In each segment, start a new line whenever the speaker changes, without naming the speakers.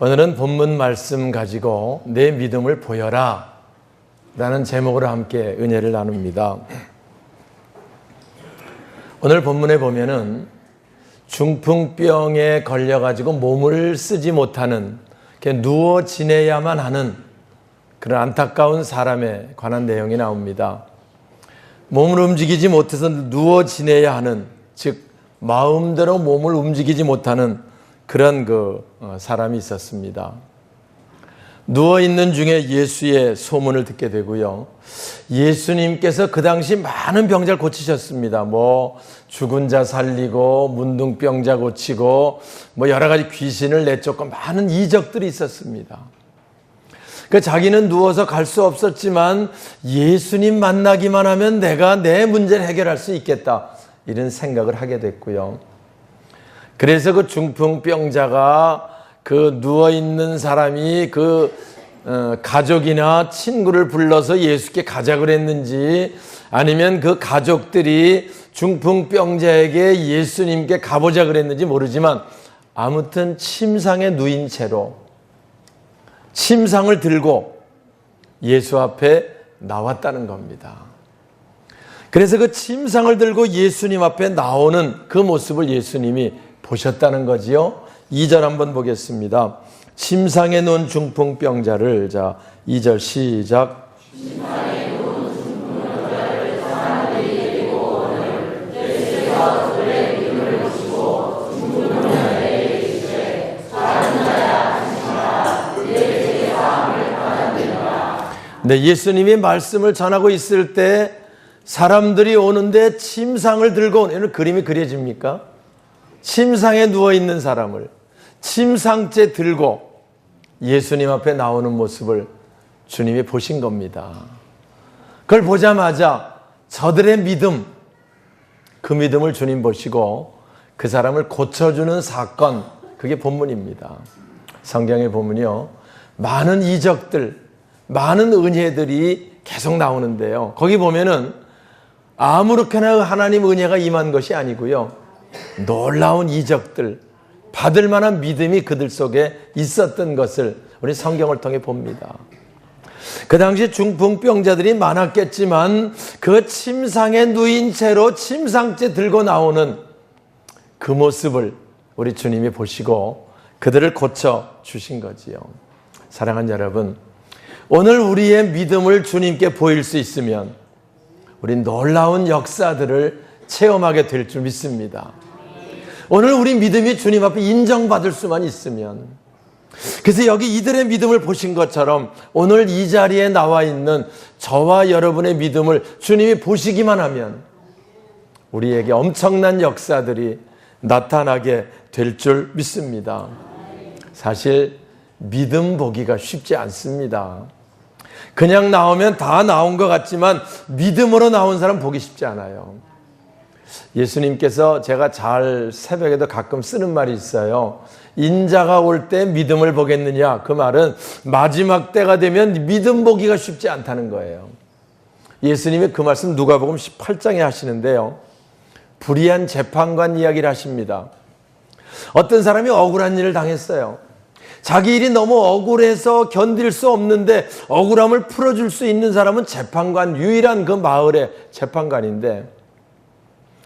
오늘은 본문 말씀 가지고 내 믿음을 보여라 라는 제목으로 함께 은혜를 나눕니다. 오늘 본문에 보면은 중풍병에 걸려가지고 몸을 쓰지 못하는, 누워 지내야만 하는 그런 안타까운 사람에 관한 내용이 나옵니다. 몸을 움직이지 못해서 누워 지내야 하는, 즉 마음대로 몸을 움직이지 못하는 그런 사람이 있었습니다. 누워있는 중에 예수의 소문을 듣게 되고요. 예수님께서 그 당시 많은 병자를 고치셨습니다. 죽은 자 살리고 문둥병자 고치고 여러 가지 귀신을 내쫓고 많은 이적들이 있었습니다. 자기는 누워서 갈 수 없었지만 예수님 만나기만 하면 내가 내 문제를 해결할 수 있겠다, 이런 생각을 하게 됐고요. 그래서 그 중풍병자가 누워있는 사람이 가족이나 친구를 불러서 예수께 가자 그랬는지, 아니면 그 가족들이 중풍병자에게 예수님께 가보자 그랬는지 모르지만, 아무튼 침상에 누인 채로 침상을 들고 예수 앞에 나왔다는 겁니다. 그래서 그 침상을 들고 예수님 앞에 나오는 그 모습을 예수님이 보셨다는 거지요. 2절 한번 보겠습니다. 침상에 누운 중풍병자를, 2절 시작. 침상에 누운 중풍병자를 사람들이 데리고 오늘 예수께서 그의 믿음을 보시고 중풍병자에게 이르시되 다른 자야 안심하라, 내 죄 사함을 받았느니라. 네, 예수님이 말씀을 전하고 있을 때 사람들이 오는데 침상을 들고 오는, 그림이 그려집니까? 침상에 누워있는 사람을 침상째 들고 예수님 앞에 나오는 모습을 주님이 보신 겁니다. 그걸 보자마자 저들의 믿음, 그 믿음을 주님 보시고 그 사람을 고쳐주는 사건, 그게 본문입니다. 성경에 보면요, 많은 이적들, 많은 은혜들이 계속 나오는데요, 거기 보면은 아무렇게나 하나님 은혜가 임한 것이 아니고요, 놀라운 이적들, 받을 만한 믿음이 그들 속에 있었던 것을 우리 성경을 통해 봅니다. 그 당시 중풍병자들이 많았겠지만 그 침상에 누인 채로 침상째 들고 나오는 그 모습을 우리 주님이 보시고 그들을 고쳐 주신 거지요. 사랑하는 여러분, 오늘 우리의 믿음을 주님께 보일 수 있으면 우리 놀라운 역사들을 체험하게 될 줄 믿습니다. 오늘 우리 믿음이 주님 앞에 인정받을 수만 있으면, 그래서 여기 이들의 믿음을 보신 것처럼 오늘 이 자리에 나와 있는 저와 여러분의 믿음을 주님이 보시기만 하면 우리에게 엄청난 역사들이 나타나게 될 줄 믿습니다. 사실 믿음 보기가 쉽지 않습니다. 그냥 나오면 다 나온 것 같지만 믿음으로 나온 사람 보기 쉽지 않아요. 예수님께서, 제가 새벽에도 가끔 쓰는 말이 있어요. 인자가 올 때 믿음을 보겠느냐, 그 말은 마지막 때가 되면 믿음 보기가 쉽지 않다는 거예요. 예수님이 그 말씀 누가복음 18장에 하시는데요, 불의한 재판관 이야기를 하십니다. 어떤 사람이 억울한 일을 당했어요. 자기 일이 너무 억울해서 견딜 수 없는데 억울함을 풀어줄 수 있는 사람은 재판관, 유일한 그 마을의 재판관인데,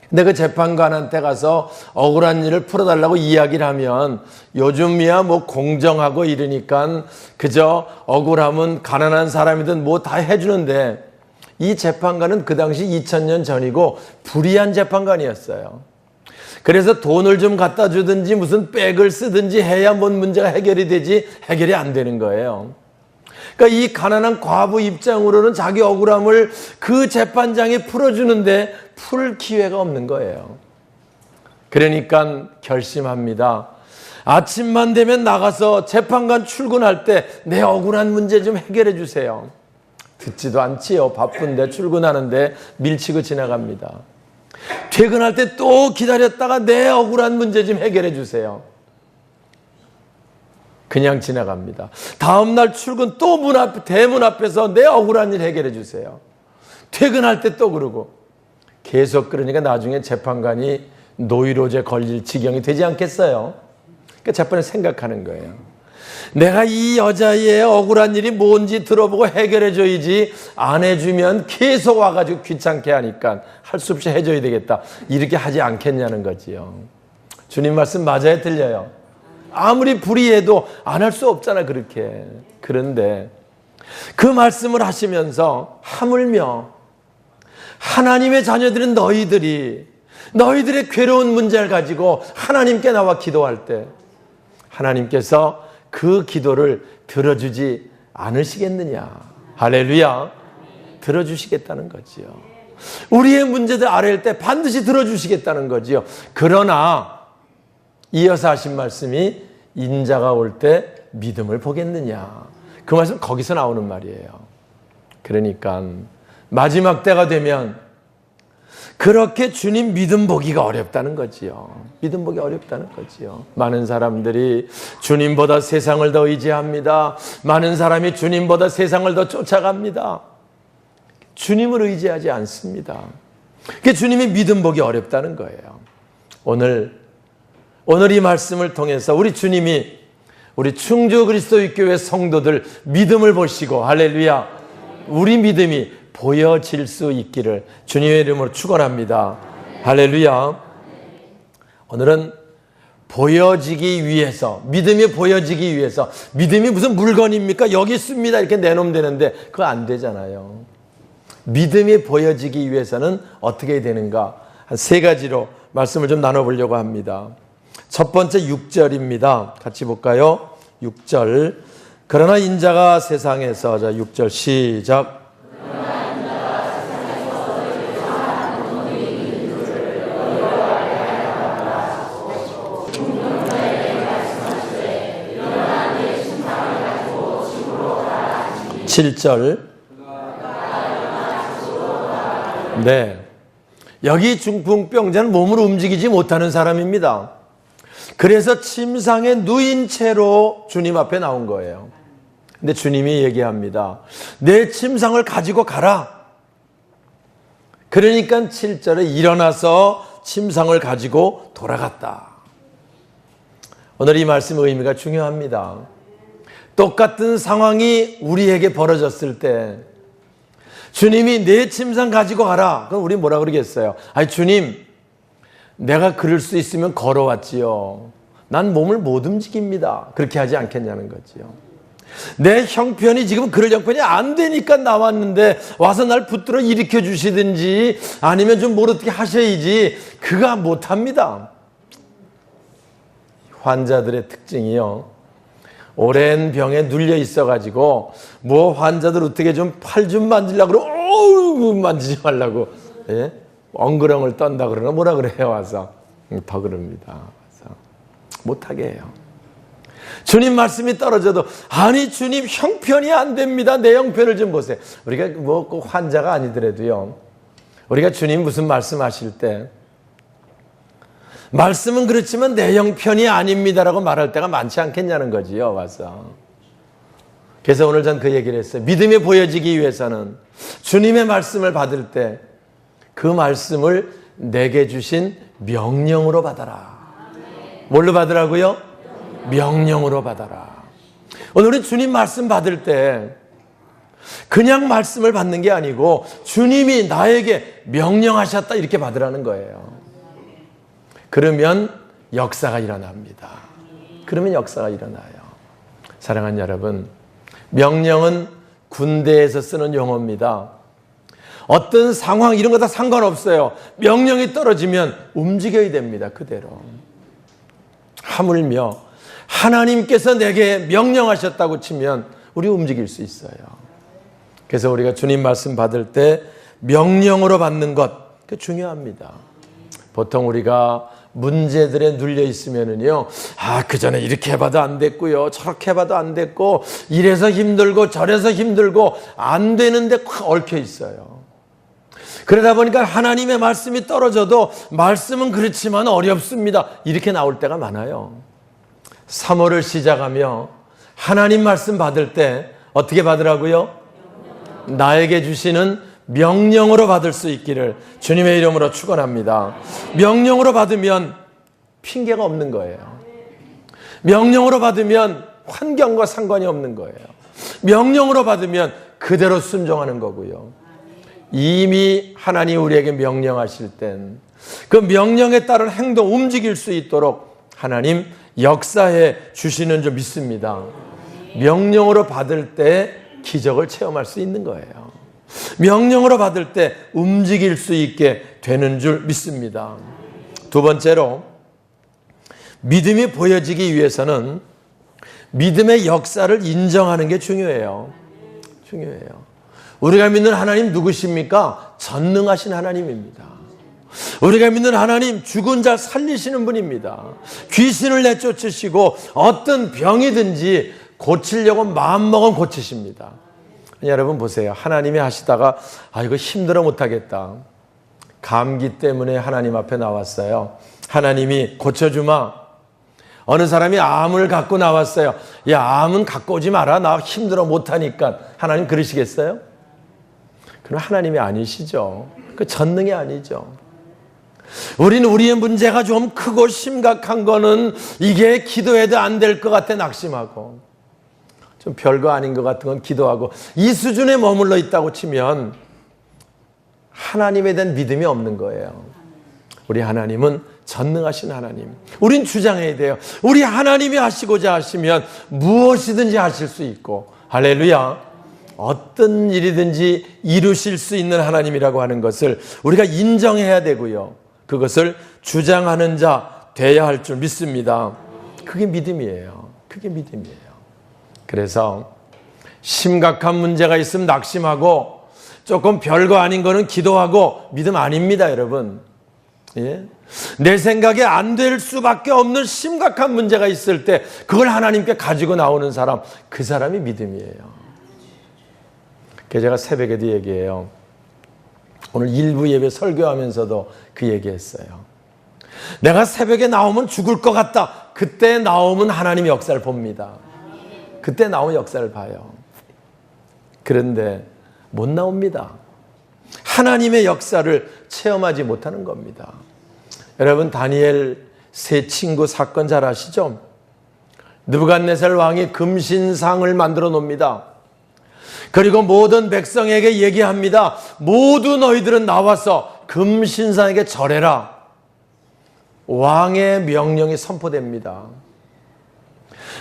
근데 그 재판관한테 가서 억울한 일을 풀어달라고 이야기를 하면 요즘이야 공정하고 이러니까 그저 억울하면 가난한 사람이든 다 해주는데, 이 재판관은 그 당시 2000년 전이고 불의한 재판관이었어요. 그래서 돈을 좀 갖다 주든지 무슨 백을 쓰든지 해야 문제가 해결이 되지, 해결이 안 되는 거예요. 그러니까 이 가난한 과부 입장으로는 자기 억울함을 그 재판장이 풀어주는데 풀 기회가 없는 거예요. 그러니까 결심합니다. 아침만 되면 나가서 재판관 출근할 때 내 억울한 문제 좀 해결해 주세요. 듣지도 않지요. 바쁜데 출근하는데 밀치고 지나갑니다. 퇴근할 때 또 기다렸다가 내 억울한 문제 좀 해결해 주세요. 그냥 지나갑니다. 다음날 출근 또 대문 앞에서 내 억울한 일 해결해 주세요. 퇴근할 때 또 그러고, 계속 그러니까 나중에 재판관이 노이로제 걸릴 지경이 되지 않겠어요? 그러니까 재판을 생각하는 거예요. 내가 이 여자의 억울한 일이 뭔지 들어보고 해결해줘야지, 안 해주면 계속 와가지고 귀찮게 하니까 할 수 없이 해줘야 되겠다, 이렇게 하지 않겠냐는 거지요. 주님 말씀 맞아요, 틀려요? 아무리 불의해도 안 할 수 없잖아, 그렇게. 그런데 그 말씀을 하시면서 하물며 하나님의 자녀들은 너희들의 괴로운 문제를 가지고 하나님께 나와 기도할 때 하나님께서 그 기도를 들어주지 않으시겠느냐. 할렐루야. 들어주시겠다는 거지요. 우리의 문제들 아뢰일 때 반드시 들어주시겠다는 거지요. 그러나 이어서 하신 말씀이 인자가 올 때 믿음을 보겠느냐. 그 말씀 거기서 나오는 말이에요. 그러니까 마지막 때가 되면 그렇게 주님 믿음 보기가 어렵다는 거지요. 믿음 보기 어렵다는 거지요. 많은 사람들이 주님보다 세상을 더 의지합니다. 많은 사람이 주님보다 세상을 더 쫓아갑니다. 주님을 의지하지 않습니다. 그게 주님이 믿음 보기 어렵다는 거예요. 오늘 이 말씀을 통해서 우리 주님이 우리 충주 그리스도의 교회 성도들 믿음을 보시고, 할렐루야, 우리 믿음이 보여질 수 있기를 주님의 이름으로 축원합니다. 할렐루야. 오늘은 보여지기 위해서, 믿음이 보여지기 위해서, 믿음이 무슨 물건입니까? 여기 있습니다, 이렇게 내놓으면 되는데 그거 안 되잖아요. 믿음이 보여지기 위해서는 어떻게 되는가? 한 세 가지로 말씀을 좀 나눠보려고 합니다. 첫 번째 6절입니다. 같이 볼까요? 6절. 그러나 인자가 세상에서, 자 6절 시작. 7절. 네. 여기 중풍병자는 몸으로 움직이지 못하는 사람입니다. 그래서 침상에 누인 채로 주님 앞에 나온 거예요. 근데 주님이 얘기합니다. 내 침상을 가지고 가라. 그러니까 7절에 일어나서 침상을 가지고 돌아갔다. 오늘 이 말씀의 의미가 중요합니다. 똑같은 상황이 우리에게 벌어졌을 때 주님이 내 침상 가지고 가라. 그럼 우리 뭐라 그러겠어요? 아니 주님, 내가 그럴 수 있으면 걸어왔지요. 난 몸을 못 움직입니다. 그렇게 하지 않겠냐는 거지요. 내 형편이 지금 그럴 형편이 안 되니까 나왔는데 와서 날 붙들어 일으켜 주시든지 아니면 좀 뭘 어떻게 하셔야지. 그가 못합니다. 환자들의 특징이요, 오랜 병에 눌려 있어가지고 뭐 환자들 어떻게 좀 팔 좀 만지려고 그러고 어우 만지지 말라고, 예? 엉그렁을 떤다 그러나 뭐라 그래요 와서 더 그럽니다. 그래서 못하게 해요. 주님 말씀이 떨어져도 아니 주님 형편이 안 됩니다. 내 형편을 좀 보세요. 우리가 뭐 꼭 환자가 아니더라도요, 우리가 주님 무슨 말씀하실 때 말씀은 그렇지만 내 형편이 아닙니다라고 말할 때가 많지 않겠냐는 거지요 와서. 그래서 오늘 전 그 얘기를 했어요. 믿음이 보여지기 위해서는 주님의 말씀을 받을 때 그 말씀을 내게 주신 명령으로 받아라. 뭘로 받으라고요? 명령으로 받아라. 오늘 우리 주님 말씀 받을 때 그냥 말씀을 받는 게 아니고 주님이 나에게 명령하셨다 이렇게 받으라는 거예요. 그러면 역사가 일어납니다. 그러면 역사가 일어나요. 사랑하는 여러분, 명령은 군대에서 쓰는 용어입니다. 어떤 상황 이런 거 다 상관없어요. 명령이 떨어지면 움직여야 됩니다. 그대로. 하물며 하나님께서 내게 명령하셨다고 치면 우리 움직일 수 있어요. 그래서 우리가 주님 말씀 받을 때 명령으로 받는 것, 그게 중요합니다. 보통 우리가 문제들에 눌려 있으면은요, 그 전에 이렇게 해봐도 안 됐고요, 저렇게 해봐도 안 됐고, 이래서 힘들고 저래서 힘들고 안 되는데 확 얽혀 있어요. 그러다 보니까 하나님의 말씀이 떨어져도 말씀은 그렇지만 어렵습니다, 이렇게 나올 때가 많아요. 3월을 시작하며 하나님 말씀 받을 때 어떻게 받으라고요? 나에게 주시는 명령으로 받을 수 있기를 주님의 이름으로 축원합니다. 명령으로 받으면 핑계가 없는 거예요. 명령으로 받으면 환경과 상관이 없는 거예요. 명령으로 받으면 그대로 순종하는 거고요. 이미 하나님 우리에게 명령하실 땐 그 명령에 따른 행동, 움직일 수 있도록 하나님 역사해 주시는 줄 믿습니다. 명령으로 받을 때 기적을 체험할 수 있는 거예요. 명령으로 받을 때 움직일 수 있게 되는 줄 믿습니다. 두 번째로, 믿음이 보여지기 위해서는 믿음의 역사를 인정하는 게 중요해요. 우리가 믿는 하나님 누구십니까? 전능하신 하나님입니다. 우리가 믿는 하나님, 죽은 자 살리시는 분입니다. 귀신을 내쫓으시고 어떤 병이든지 고치려고 마음먹으면 고치십니다. 여러분 보세요. 하나님이 하시다가 이거 힘들어 못하겠다. 감기 때문에 하나님 앞에 나왔어요. 하나님이 고쳐주마. 어느 사람이 암을 갖고 나왔어요. 야, 암은 갖고 오지 마라. 나 힘들어 못하니까. 하나님 그러시겠어요? 그럼 하나님이 아니시죠. 그 전능이 아니죠. 우리는 우리의 문제가 좀 크고 심각한 거는 이게 기도해도 안 될 것 같아 낙심하고, 좀 별거 아닌 것 같은 건 기도하고, 이 수준에 머물러 있다고 치면 하나님에 대한 믿음이 없는 거예요. 우리 하나님은 전능하신 하나님. 우린 주장해야 돼요. 우리 하나님이 하시고자 하시면 무엇이든지 하실 수 있고, 할렐루야, 어떤 일이든지 이루실 수 있는 하나님이라고 하는 것을 우리가 인정해야 되고요. 그것을 주장하는 자 돼야 할 줄 믿습니다. 그게 믿음이에요. 그래서 심각한 문제가 있으면 낙심하고, 조금 별거 아닌 거는 기도하고, 믿음 아닙니다, 여러분. 예? 내 생각에 안 될 수밖에 없는 심각한 문제가 있을 때 그걸 하나님께 가지고 나오는 사람, 그 사람이 믿음이에요. 그래서 제가 새벽에도 얘기해요. 오늘 일부 예배 설교하면서도 그 얘기했어요. 내가 새벽에 나오면 죽을 것 같다. 그때 나오면 하나님의 역사를 봅니다. 그때 나오면 역사를 봐요. 그런데 못 나옵니다. 하나님의 역사를 체험하지 못하는 겁니다. 여러분, 다니엘 세 친구 사건 잘 아시죠? 느부갓네살 왕이 금신상을 만들어 놓습니다. 그리고 모든 백성에게 얘기합니다. 모두 너희들은 나와서 금신상에게 절해라. 왕의 명령이 선포됩니다.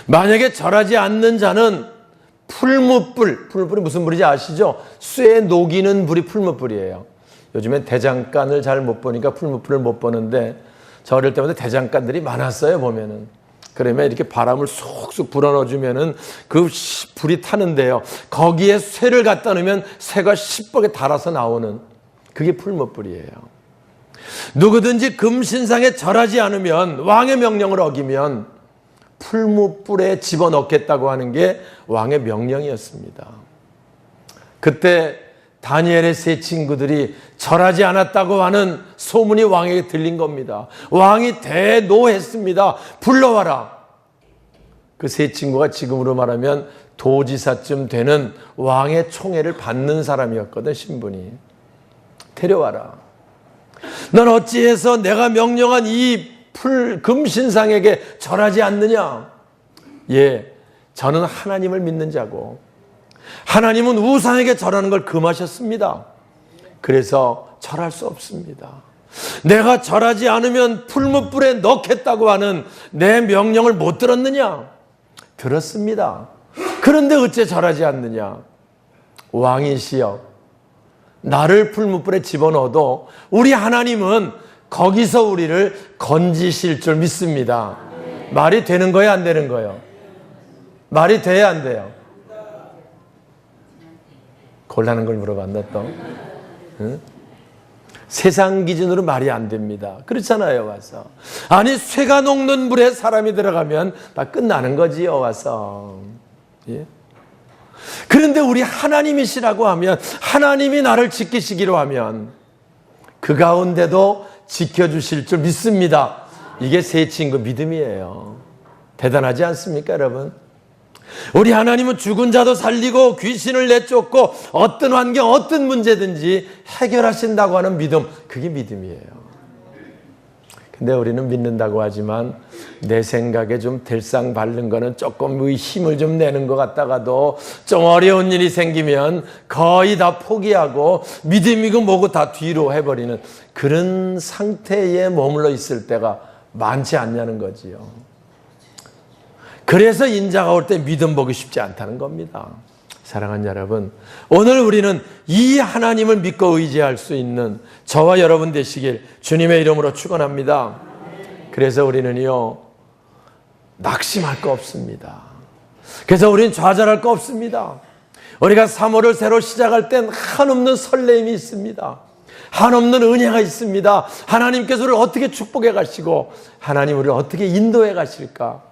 만약에 절하지 않는 자는 풀무불이 무슨 불인지 아시죠? 쇠 녹이는 불이 풀무불이에요. 요즘엔 대장간을 잘 못 보니까 풀무불을 못 보는데, 저 어릴 때마다 대장간들이 많았어요, 보면은. 그러면 이렇게 바람을 쏙쏙 불어넣어주면은 그 불이 타는데요. 거기에 쇠를 갖다 놓으면 쇠가 시뻘게 달아서 나오는, 그게 풀무불이에요. 누구든지 금신상에 절하지 않으면, 왕의 명령을 어기면 풀무불에 집어넣겠다고 하는 게 왕의 명령이었습니다. 그때 다니엘의 세 친구들이 절하지 않았다고 하는 소문이 왕에게 들린 겁니다. 왕이 대노했습니다. 불러와라. 그 세 친구가 지금으로 말하면 도지사쯤 되는 왕의 총애를 받는 사람이었거든, 신분이. 데려와라. 넌 어찌해서 내가 명령한 이 금신상에게 절하지 않느냐? 예, 저는 하나님을 믿는 자고, 하나님은 우상에게 절하는 걸 금하셨습니다. 그래서 절할 수 없습니다. 내가 절하지 않으면 풀무불에 넣겠다고 하는 내 명령을 못 들었느냐? 들었습니다. 그런데 어째 절하지 않느냐? 왕이시여, 나를 풀무불에 집어넣어도 우리 하나님은 거기서 우리를 건지실 줄 믿습니다. 말이 되는 거예요, 안 되는 거예요? 말이 돼야 안 돼요? 곤란한 걸 물어봤나 또? 응? 세상 기준으로 말이 안 됩니다. 그렇잖아요, 와서. 아니, 쇠가 녹는 불에 사람이 들어가면 다 끝나는 거지요, 와서. 예? 그런데 우리 하나님이시라고 하면, 하나님이 나를 지키시기로 하면 그 가운데도 지켜주실 줄 믿습니다. 이게 세 친구 믿음이에요. 대단하지 않습니까, 여러분? 우리 하나님은 죽은 자도 살리고 귀신을 내쫓고 어떤 환경, 어떤 문제든지 해결하신다고 하는 믿음, 그게 믿음이에요. 근데 우리는 믿는다고 하지만 내 생각에 좀 들상밟는 거는 조금 힘을 좀 내는 것 같다가도 좀 어려운 일이 생기면 거의 다 포기하고 믿음이고 뭐고 다 뒤로 해버리는 그런 상태에 머물러 있을 때가 많지 않냐는 거지요. 그래서 인자가 올 때 믿음 보기 쉽지 않다는 겁니다. 사랑하는 여러분, 오늘 우리는 이 하나님을 믿고 의지할 수 있는 저와 여러분 되시길 주님의 이름으로 축원합니다. 그래서 우리는요, 낙심할 거 없습니다. 그래서 우리는 좌절할 거 없습니다. 우리가 3월을 새로 시작할 땐 한없는 설레임이 있습니다. 한없는 은혜가 있습니다. 하나님께서 우리를 어떻게 축복해 가시고 하나님 우리를 어떻게 인도해 가실까?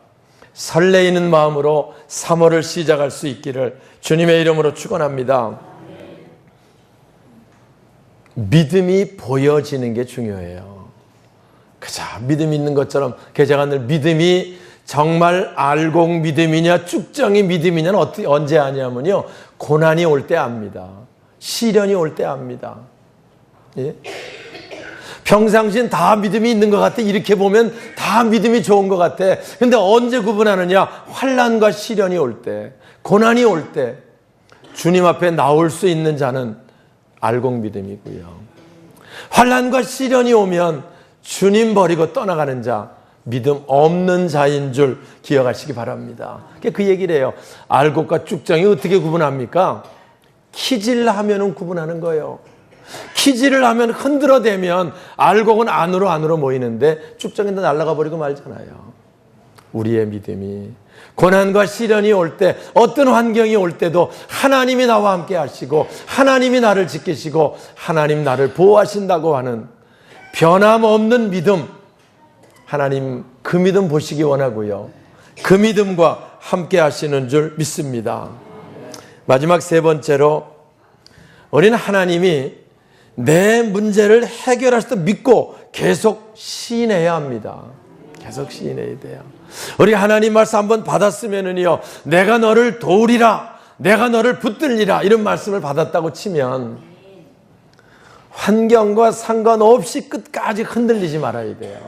설레이는 마음으로 3월을 시작할 수 있기를 주님의 이름으로 축원합니다. 믿음이 보여지는 게 중요해요. 그저 믿음 있는 것처럼 제가 늘 믿음이 정말 알곡 믿음이냐 쭉정이 믿음이냐는 언제 아냐면요, 고난이 올 때 압니다. 시련이 올 때 압니다. 예? 평상시엔 다 믿음이 있는 것 같아. 이렇게 보면 다 믿음이 좋은 것 같아. 근데 언제 구분하느냐? 환난과 시련이 올 때, 고난이 올 때 주님 앞에 나올 수 있는 자는 알곡 믿음이고요. 환난과 시련이 오면 주님 버리고 떠나가는 자, 믿음 없는 자인 줄 기억하시기 바랍니다. 그 얘기를 해요. 알곡과 쭉정이 어떻게 구분합니까? 키질 하면은 구분하는 거예요. 키질을 하면 흔들어대면 알곡은 안으로 모이는데 쭉정이도 날아가 버리고 말잖아요. 우리의 믿음이 고난과 시련이 올 때, 어떤 환경이 올 때도 하나님이 나와 함께 하시고 하나님이 나를 지키시고 하나님 나를 보호하신다고 하는 변함없는 믿음, 하나님 그 믿음 보시기 원하고요. 그 믿음과 함께 하시는 줄 믿습니다. 마지막 세 번째로, 우리는 하나님이 내 문제를 해결할 수 믿고 계속 시인해야 합니다. 계속 시인해야 돼요. 우리 하나님 말씀 한번 받았으면은요, 내가 너를 도우리라, 내가 너를 붙들리라, 이런 말씀을 받았다고 치면 환경과 상관없이 끝까지 흔들리지 말아야 돼요.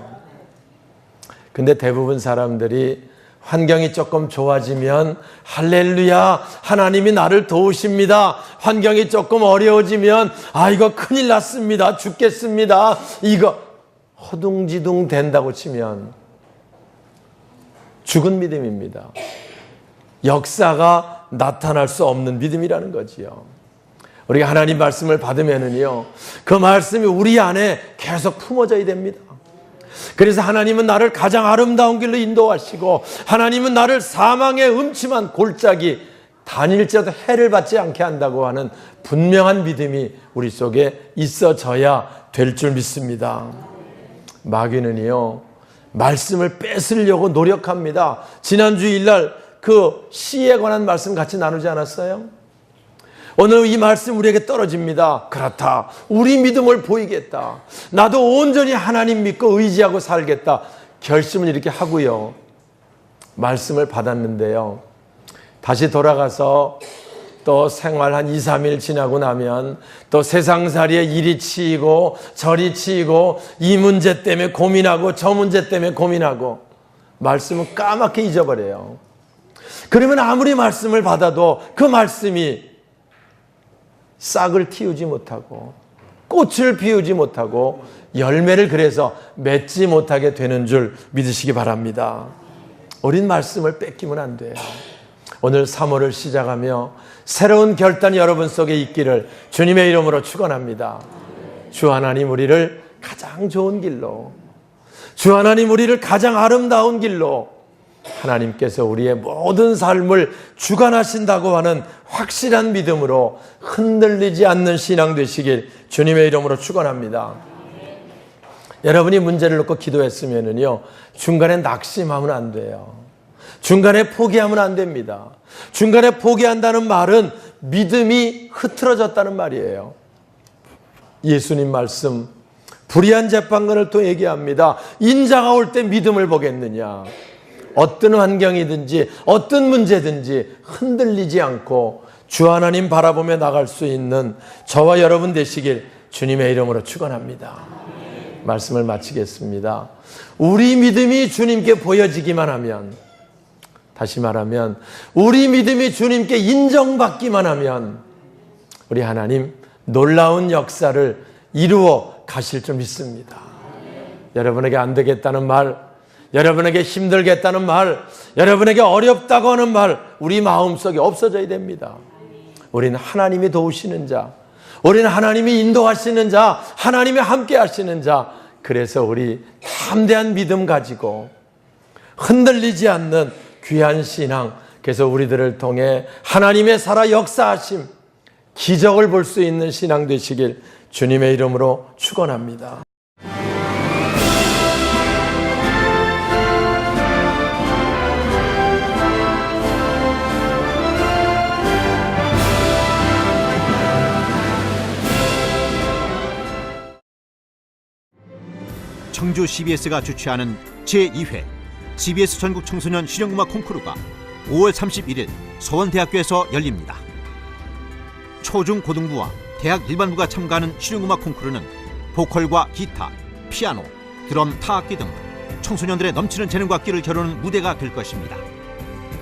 근데 대부분 사람들이 환경이 조금 좋아지면 할렐루야, 하나님이 나를 도우십니다. 환경이 조금 어려워지면 이거 큰일 났습니다, 죽겠습니다, 이거 허둥지둥 된다고 치면 죽은 믿음입니다. 역사가 나타날 수 없는 믿음이라는 거지요. 우리가 하나님 말씀을 받으면은요, 그 말씀이 우리 안에 계속 품어져야 됩니다. 그래서 하나님은 나를 가장 아름다운 길로 인도하시고 하나님은 나를 사망의 음침한 골짜기 다닐지라도 해를 받지 않게 한다고 하는 분명한 믿음이 우리 속에 있어져야 될 줄 믿습니다. 마귀는요, 말씀을 뺏으려고 노력합니다. 지난 주일날 그 시에 관한 말씀 같이 나누지 않았어요? 오늘 이 말씀 우리에게 떨어집니다. 그렇다, 우리 믿음을 보이겠다, 나도 온전히 하나님 믿고 의지하고 살겠다, 결심을 이렇게 하고요, 말씀을 받았는데요, 다시 돌아가서 또 생활 한 2, 3일 지나고 나면 또 세상살이에 이리 치이고 저리 치이고 이 문제 때문에 고민하고 저 문제 때문에 고민하고 말씀을 까맣게 잊어버려요. 그러면 아무리 말씀을 받아도 그 말씀이 싹을 틔우지 못하고 꽃을 피우지 못하고 열매를 그래서 맺지 못하게 되는 줄 믿으시기 바랍니다. 우린 말씀을 뺏기면 안 돼요. 오늘 3월을 시작하며 새로운 결단이 여러분 속에 있기를 주님의 이름으로 축원합니다. 주 하나님 우리를 가장 좋은 길로, 주 하나님 우리를 가장 아름다운 길로, 하나님께서 우리의 모든 삶을 주관하신다고 하는 확실한 믿음으로 흔들리지 않는 신앙 되시길 주님의 이름으로 축원합니다. 여러분이 문제를 놓고 기도했으면은요, 중간에 낙심하면 안 돼요. 중간에 포기하면 안 됩니다. 중간에 포기한다는 말은 믿음이 흐트러졌다는 말이에요. 예수님 말씀, 불의한 재판관을 또 얘기합니다. 인자가 올 때 믿음을 보겠느냐. 어떤 환경이든지 어떤 문제든지 흔들리지 않고 주 하나님 바라보며 나갈 수 있는 저와 여러분 되시길 주님의 이름으로 축원합니다. 말씀을 마치겠습니다. 우리 믿음이 주님께 보여지기만 하면, 다시 말하면 우리 믿음이 주님께 인정받기만 하면 우리 하나님 놀라운 역사를 이루어 가실 줄 믿습니다. 여러분에게 안 되겠다는 말, 여러분에게 힘들겠다는 말, 여러분에게 어렵다고 하는 말, 우리 마음속에 없어져야 됩니다. 우리는 하나님이 도우시는 자, 우리는 하나님이 인도하시는 자, 하나님이 함께 하시는 자. 그래서 우리 담대한 믿음 가지고 흔들리지 않는 귀한 신앙, 그래서 우리들을 통해 하나님의 살아 역사하심, 기적을 볼 수 있는 신앙 되시길 주님의 이름으로 축원합니다.
청주 CBS가 주최하는 제2회 CBS 전국 청소년 실용음악 콩쿠르가 5월 31일 서원대학교에서 열립니다. 초중 고등부와 대학 일반부가 참가하는 실용음악 콩쿠르는 보컬과 기타, 피아노, 드럼, 타악기 등 청소년들의 넘치는 재능과 끼를 겨루는 무대가 될 것입니다.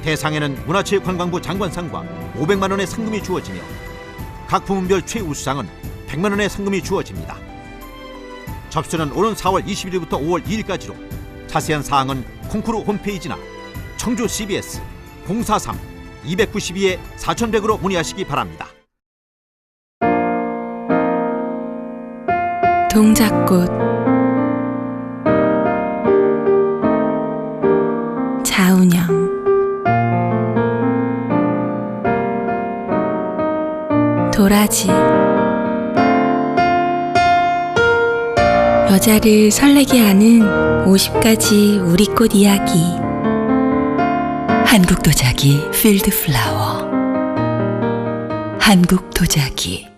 대상에는 문화체육관광부 장관상과 500만 원의 상금이 주어지며 각 부문별 최우수상은 100만 원의 상금이 주어집니다. 접수는 오는 4월 21일부터 5월 2일까지로 자세한 사항은 콩쿠르 홈페이지나 청주 CBS 043-292-4100으로 문의하시기 바랍니다.
동작꽃 자운형 도라지 여자를 설레게 하는 50가지 우리꽃 이야기 한국도자기 필드플라워 한국도자기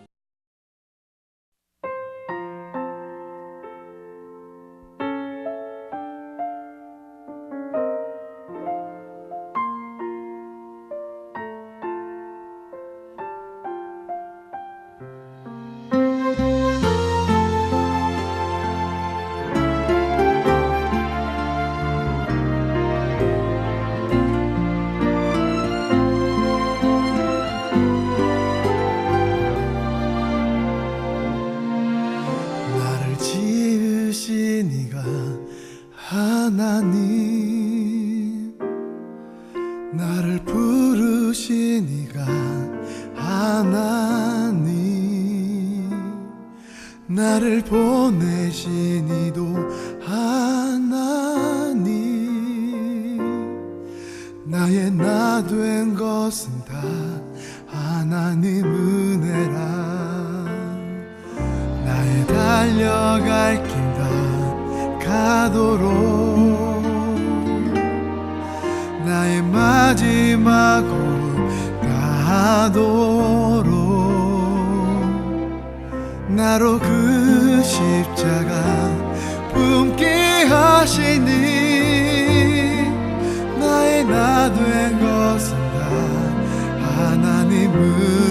하나님 나를 부르시니가 하나님 나를 보내시니도 하나님 나의 나 된 것은 다 하나님 은혜라 나의 달려갈 길 다 가도록 나의 마지막 올 가도록 나로 그 십자가 품게 하시니 나의 나 된 것은 다 하나님은